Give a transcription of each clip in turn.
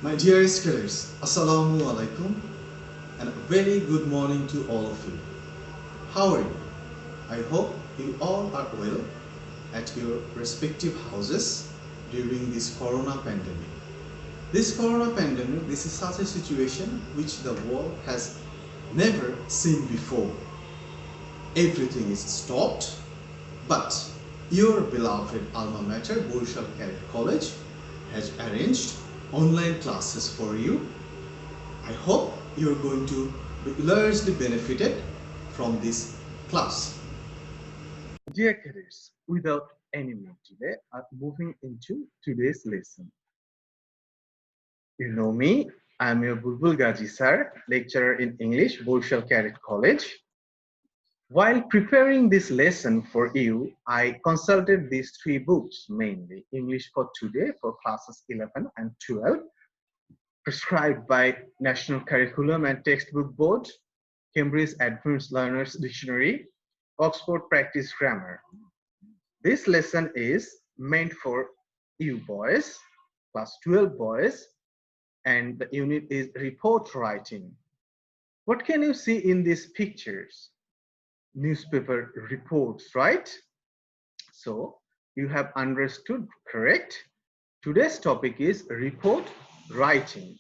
My dearest scholars, Assalamu alaikum and a very good morning to all of you. How are you? I hope you all are well at your respective houses during this corona pandemic. This corona pandemic, this is such a situation which the world has never seen before. Everything is stopped, but your beloved alma mater, Borishal Cadet College, has arranged online classes for you. I hope you're going to be largely benefited from this class. Dear cadets, without any more delay, I'm moving into today's lesson. You know me, I'm your Bulbul Gaji sir, lecturer in English, Borishal Cadet College. While preparing this lesson for you, I consulted these three books mainly: English for Today for classes 11 and 12, prescribed by National Curriculum and Textbook Board, Cambridge Advanced Learners Dictionary, Oxford Practice Grammar. This lesson is meant for you boys, class 12 boys, and the unit is report writing. What can you see in these pictures? Newspaper reports, right? So you have understood, correct? Today's topic is report writing.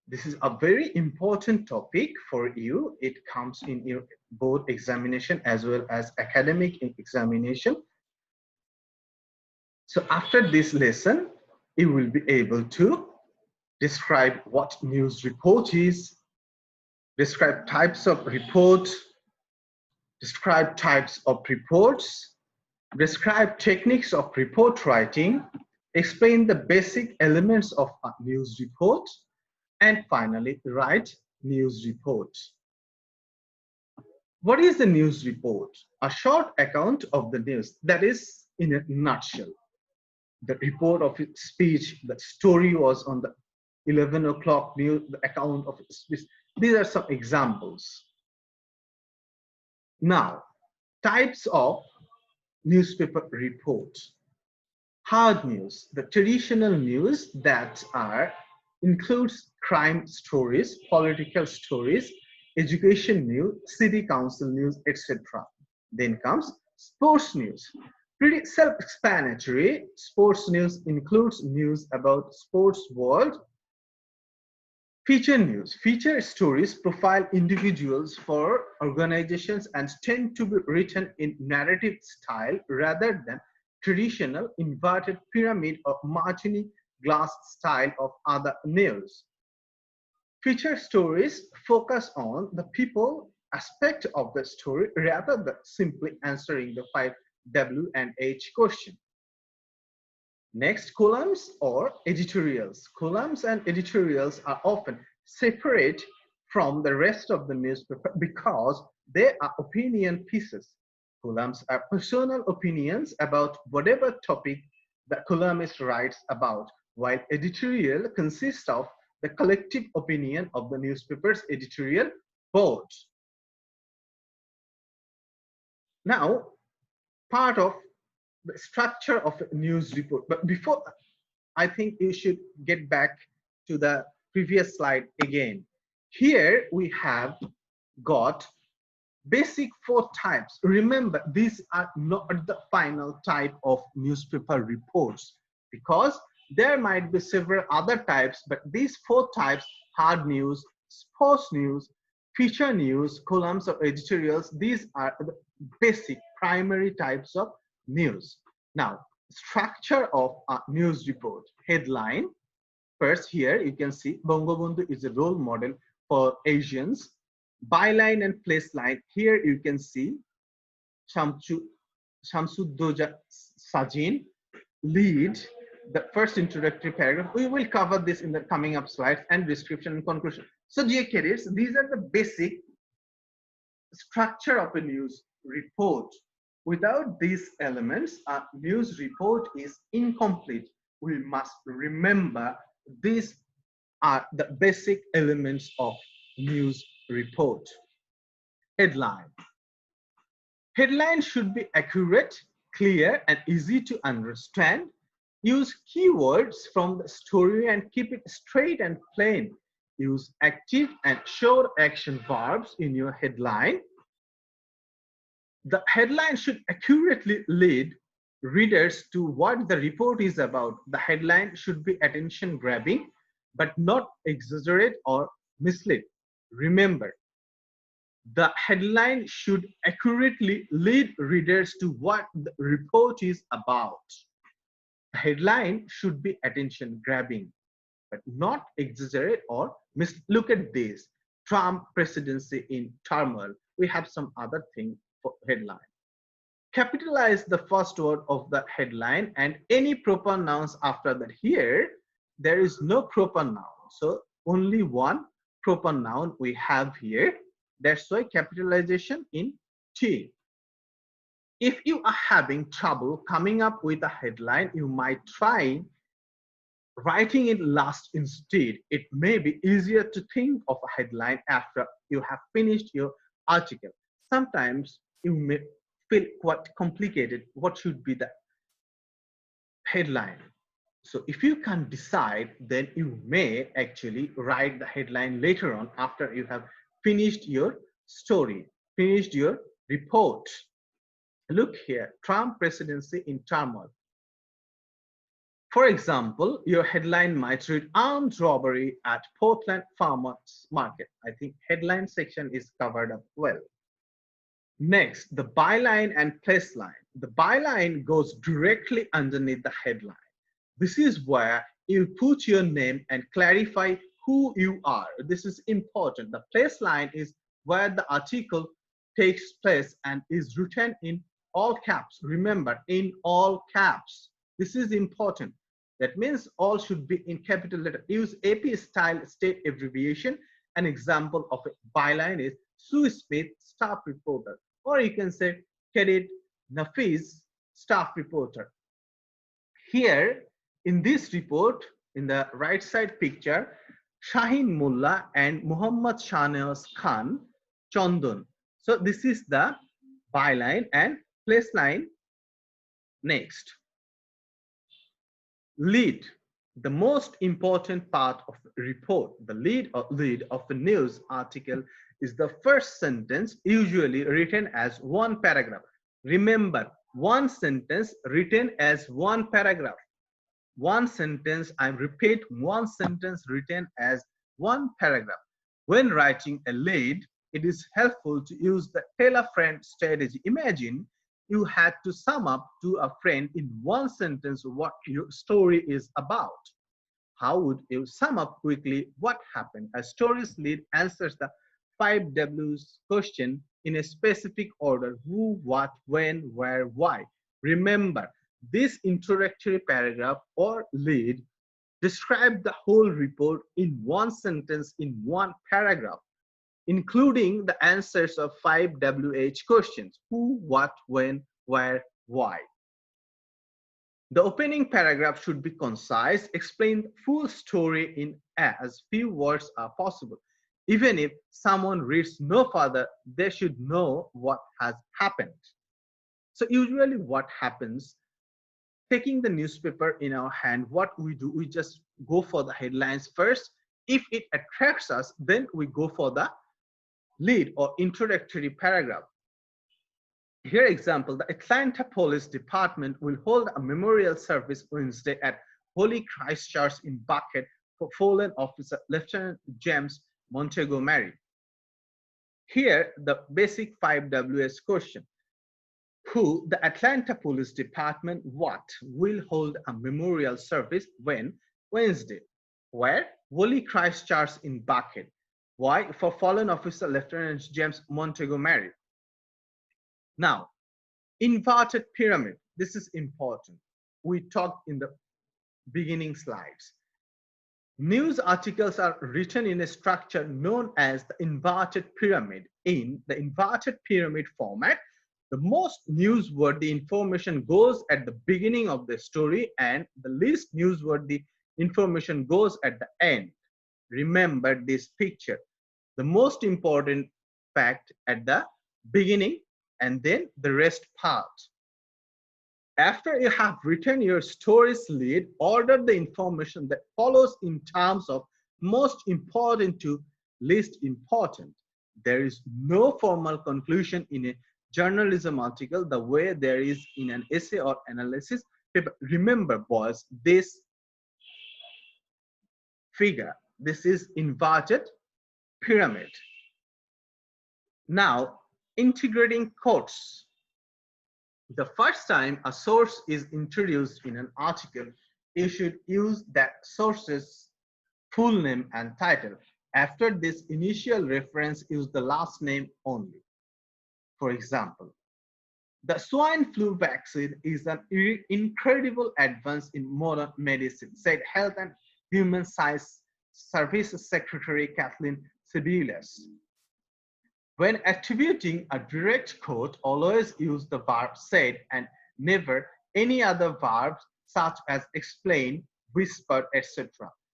This is a very important topic for you. It comes in your board examination as well as academic examination. So after this lesson, you will be able to describe what news report is, describe types of report, describe types of reports, describe techniques of report writing, explain the basic elements of a news report, and finally write news report. What is the news report? A short account of the news, that is in a nutshell. The report of its speech, the story was on the 11 o'clock news, the account of its speech. These are some examples. Now, types of newspaper reports. Hard news, the traditional news that includes crime stories, political stories, education news, city council news, etc. Then comes sports news. Pretty self-explanatory. Sports news includes news about sports world. Feature news. Feature stories profile individuals for organizations and tend to be written in narrative style rather than traditional inverted pyramid or martini glass style of other news. Feature stories focus on the people aspect of the story rather than simply answering the 5 W and H question. Next, columns or editorials. Columns and editorials are often separate from the rest of the newspaper because they are opinion pieces. Columns are personal opinions about whatever topic the columnist writes about, while editorial consists of the collective opinion of the newspaper's editorial board. Now, part of the structure of a news report. But before, I think you should get back to the previous slide again. Here we have got basic four types. Remember, these are not the final type of newspaper reports because there might be several other types, but these four types: hard news, sports news, feature news, columns or editorials, these are the basic primary types of news. Now, structure of a news report. Headline. First, here you can see Bangabandhu is a role model for Asians. Byline and place line. Here you can see Shamsuddoja Sajin. Lead, the first introductory paragraph. We will cover this in the coming up slides, and description and conclusion. So, dear cadets, these are the basic structure of a news report. Without these elements, a news report is incomplete. We must remember these are the basic elements of news report. Headline. Headline should be accurate, clear, and easy to understand. Use keywords from the story and keep it straight and plain. Use active and short action verbs in your headline. The headline should accurately lead readers to what the report is about. The headline should be attention grabbing, but not exaggerate or mislead. Remember, the headline should accurately lead readers to what the report is about. The headline should be attention grabbing, but not exaggerate or look at this. Trump presidency in turmoil. We have some other thing for headline. Capitalize the first word of the headline and any proper nouns after that. Here, there is no proper noun. So only one proper noun we have here. That's why capitalization in T. If you are having trouble coming up with a headline, you might try writing it last instead. It may be easier to think of a headline after you have finished your article. Sometimes you may feel quite complicated. What should be the headline? So if you can't decide, then you may actually write the headline later on after you have finished your story, finished your report. Look here, Trump presidency in turmoil. For example, your headline might read armed robbery at Portland Farmers Market. I think headline section is covered up well. Next, the byline and place line. The byline goes directly underneath the headline. This is where you put your name and clarify who you are. This is important. The place line is where the article takes place and is written in all caps. Remember, in all caps. This is important. That means all should be in capital letter. Use AP style state abbreviation. An example of a byline is Sue Smith, staff reporter. Or you can say Khalid Nafiz, staff reporter. Here in this report, in the right side picture, Shaheen Mullah and Muhammad Shahnaz Khan Chandon. So this is the byline and place line. Next, lead. The most important part of the report, the lead of the news article is the first sentence, usually written as one paragraph. Remember, one sentence written as one paragraph. One sentence, I repeat, one sentence written as one paragraph. When writing a lead, it is helpful to use the tell a friend strategy. Imagine you had to sum up to a friend in one sentence what your story is about. How would you sum up quickly what happened? A story's lead answers the 5 W's question in a specific order: who, what, when, where, why. Remember, this introductory paragraph or lead describes the whole report in one sentence in one paragraph, including the answers of 5 WH questions: who, what, when, where, why. The opening paragraph should be concise, explain the full story in as few words as possible. Even if someone reads no further, they should know what has happened. So usually what happens, taking the newspaper in our hand, what we do, we just go for the headlines first. If it attracts us, then we go for the lead or introductory paragraph. Here example, the Atlanta Police Department will hold a memorial service Wednesday at Holy Christ Church in Buckhead for fallen officer Lieutenant James Montgomery. Here the basic 5 Ws question: who, the Atlanta Police Department, what, will hold a memorial service when, Wednesday. Where, Holy Christ Church in Buckhead. Why, for fallen officer Lieutenant James Montgomery. Now, inverted pyramid. This is important. We talked in the beginning slides. News articles are written in a structure known as the inverted pyramid. In the inverted pyramid format, the most newsworthy information goes at the beginning of the story and the least newsworthy information goes at the end. Remember this picture. The most important fact at the beginning and then the rest part. After you have written your story's lead, order the information that follows in terms of most important to least important. There is no formal conclusion in a journalism article the way there is in an essay or analysis paper. Remember, boys, this figure, this is inverted pyramid. Now, integrating quotes. The first time a source is introduced in an article, you should use that source's full name and title. After this initial reference, use the last name only. For example, the swine flu vaccine is an incredible advance in modern medicine, said Health and Human Services Secretary Kathleen Sebelius. When attributing a direct quote, always use the verb said and never any other verbs such as explain, whispered, etc.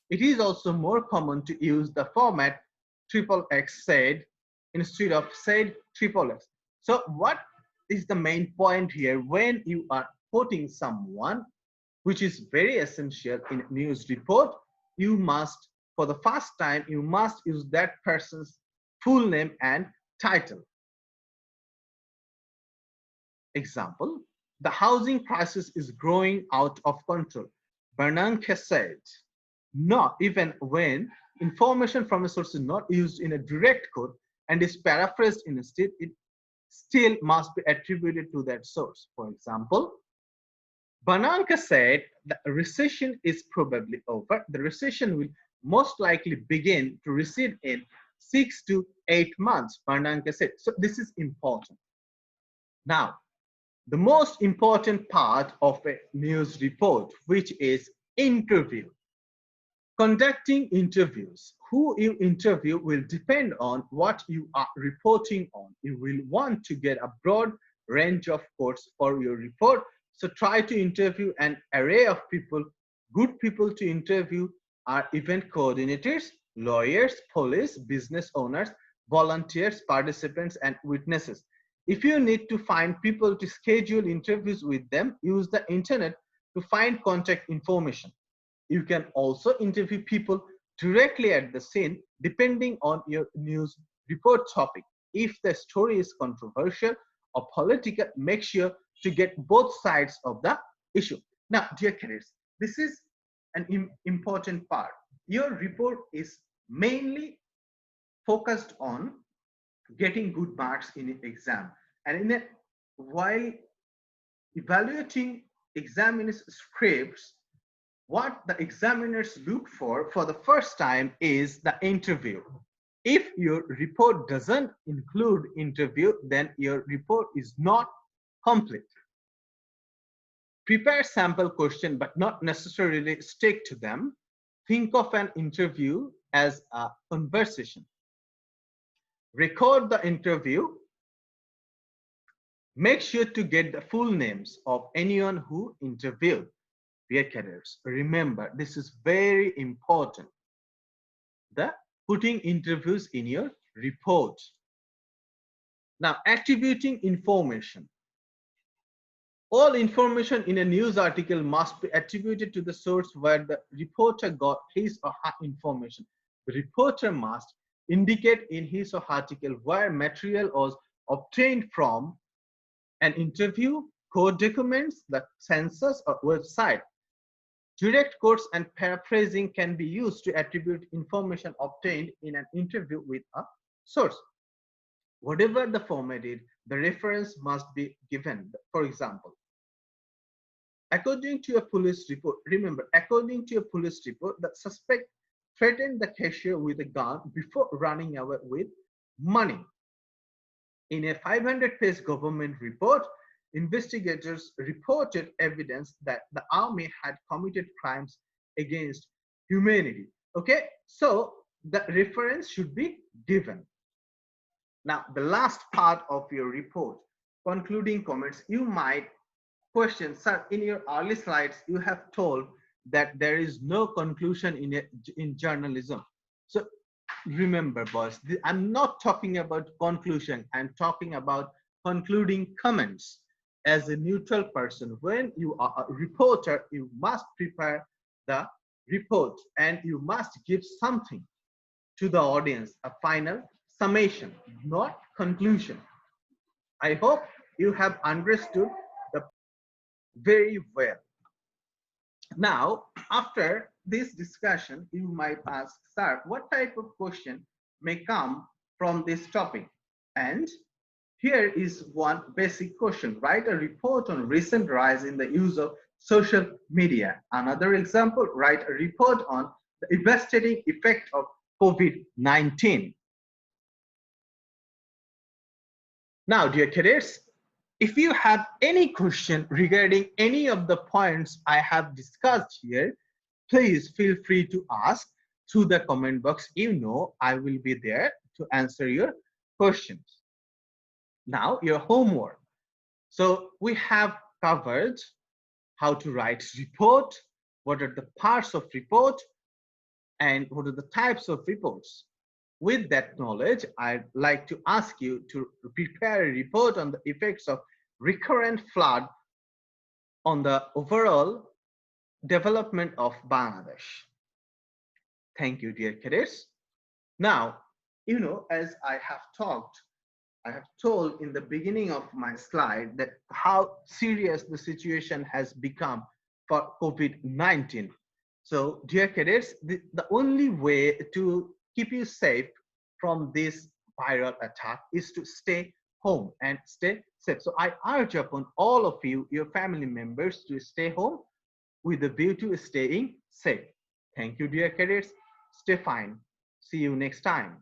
It is also more common to use the format triple X said instead of said triple X. So what is the main point here? When you are quoting someone, which is very essential in news report, you must, for the first time, you must use that person's full name and title. Example, the housing crisis is growing out of control. Bernanke said, not even when information from a source is not used in a direct quote and is paraphrased instead, it still must be attributed to that source. For example, Bernanke said the recession is probably over. The recession will most likely begin to recede in 6 to 8 months, Bernanke said. So this is important. Now, the most important part of a news report, which is interview. Conducting interviews. Who you interview will depend on what you are reporting on. You will want to get a broad range of quotes for your report. So try to interview an array of people. Good people to interview are event coordinators, lawyers, police, business owners, volunteers, participants, and witnesses. If you need to find people to schedule interviews with them, use the internet to find contact information. You can also interview people directly at the scene depending on your news report topic. If the story is controversial or political, make sure to get both sides of the issue. Now, dear cadets, this is an important part. Your report is mainly focused on getting good marks in an exam. And while evaluating examiners' scripts, what the examiners look for the first time is the interview. If your report doesn't include interview, then your report is not complete. Prepare sample question, but not necessarily stick to them. Think of an interview as a conversation. Record the interview. Make sure to get the full names of anyone who interviewed. Dear cadets, remember, this is very important. The putting interviews in your report. Now, attributing information. All information in a news article must be attributed to the source where the reporter got his or her information. The reporter must indicate in his or her article where material was obtained from: an interview, court documents, the census, or website. Direct quotes and paraphrasing can be used to attribute information obtained in an interview with a source. Whatever the format is, the reference must be given. For example, according to a police report, remember, according to a police report, the suspect threatened the cashier with a gun before running away with money. In a 500-page government report, investigators reported evidence that the army had committed crimes against humanity. Okay, so the reference should be given. Now, the last part of your report, concluding comments. You might question, sir, in your early slides, you have told that there is no conclusion in journalism. So remember, boys, I'm not talking about conclusion. I'm talking about concluding comments. as a neutral person, when you are a reporter, you must prepare the report and you must give something to the audience, a final summation, not conclusion. I hope you have understood the very well. Now, after this discussion, you might ask, sir, what type of question may come from this topic? And here is one basic question. Write a report on recent rise in the use of social media. Another example, write a report on the devastating effect of COVID-19. Now, dear cadets, if you have any question regarding any of the points I have discussed here, please feel free to ask through the comment box. You know I will be there to answer your questions. Now, your homework. So we have covered how to write report, what are the parts of report, and what are the types of reports. With that knowledge, I'd like to ask you to prepare a report on the effects of recurrent flood on the overall development of Bangladesh. Thank you, dear cadets. Now, you know, as I have told in the beginning of my slide that how serious the situation has become for COVID-19. So, dear cadets, the only way to keep you safe from this viral attack is to stay home and stay safe. So I urge upon all of you, your family members, to stay home with a view to staying safe. Thank you, dear cadets. Stay fine. See you next time.